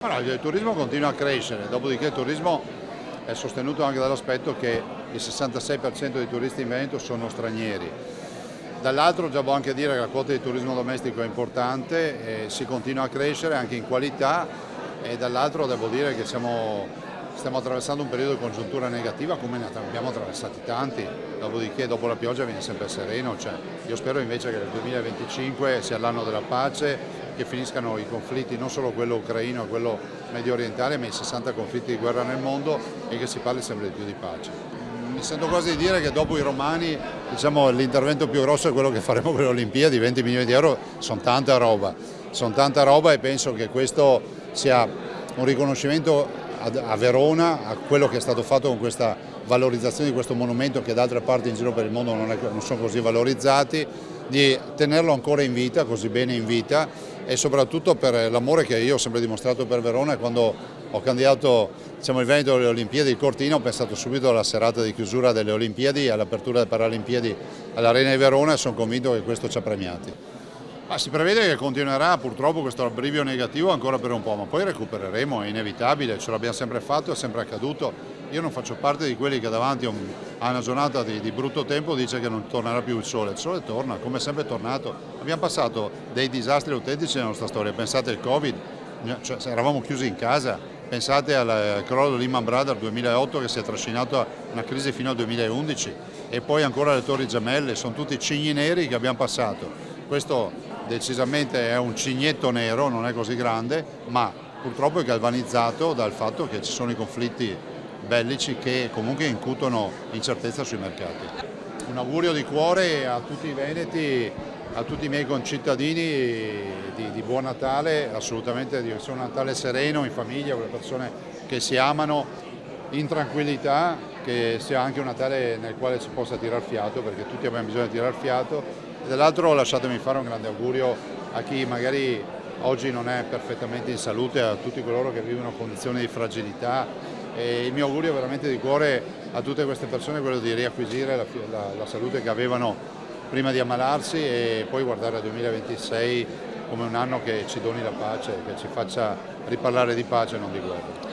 No, il turismo continua a crescere, dopodiché il turismo è sostenuto anche dall'aspetto che il 66% dei turisti in Veneto sono stranieri. Dall'altro già può anche dire che la quota di turismo domestico è importante, si continua a crescere anche in qualità e dall'altro devo dire che stiamo attraversando un periodo di congiuntura negativa come ne abbiamo attraversati tanti, dopodiché dopo la pioggia viene sempre sereno, io spero invece che il 2025 sia l'anno della pace, che finiscano i conflitti, non solo quello ucraino e quello medio orientale, ma i 60 conflitti di guerra nel mondo e che si parli sempre di più di pace. Mi sento quasi di dire che dopo i romani l'intervento più grosso è quello che faremo per le Olimpiadi, 20 milioni di euro sono tanta roba e penso che questo sia un riconoscimento a Verona a quello che è stato fatto con questa valorizzazione di questo monumento che da altre parti in giro per il mondo non sono così valorizzati, di tenerlo ancora in vita, così bene in vita e soprattutto per l'amore che io ho sempre dimostrato per Verona. Quando ho candidato il Veneto alle Olimpiadi, il Cortina, ho pensato subito alla serata di chiusura delle Olimpiadi, all'apertura delle Paralimpiadi all'Arena di Verona e sono convinto che questo ci ha premiati. Si prevede che continuerà purtroppo questo abbrivio negativo ancora per un po', ma poi recupereremo, è inevitabile, ce l'abbiamo sempre fatto, è sempre accaduto. Io non faccio parte di quelli che davanti a una giornata di brutto tempo dice che non tornerà più il sole torna, come è sempre tornato. Abbiamo passato dei disastri autentici nella nostra storia, pensate al Covid, eravamo chiusi in casa, pensate al crollo di Lehman Brothers 2008 che si è trascinato una crisi fino al 2011 e poi ancora le Torri Gemelle, sono tutti cigni neri che abbiamo passato. Questo decisamente è un cignetto nero, non è così grande, ma purtroppo è galvanizzato dal fatto che ci sono i conflitti bellici che comunque incutono incertezza sui mercati. Un augurio di cuore a tutti i veneti, a tutti i miei concittadini di buon Natale, assolutamente di un Natale sereno, in famiglia, con le persone che si amano, in tranquillità, che sia anche un Natale nel quale si possa tirar fiato, perché tutti abbiamo bisogno di tirar fiato. E dall'altro lasciatemi fare un grande augurio a chi magari oggi non è perfettamente in salute, a tutti coloro che vivono condizioni di fragilità. E il mio augurio veramente di cuore a tutte queste persone è quello di riacquisire la salute che avevano prima di ammalarsi e poi guardare al 2026 come un anno che ci doni la pace, che ci faccia riparlare di pace e non di guerra.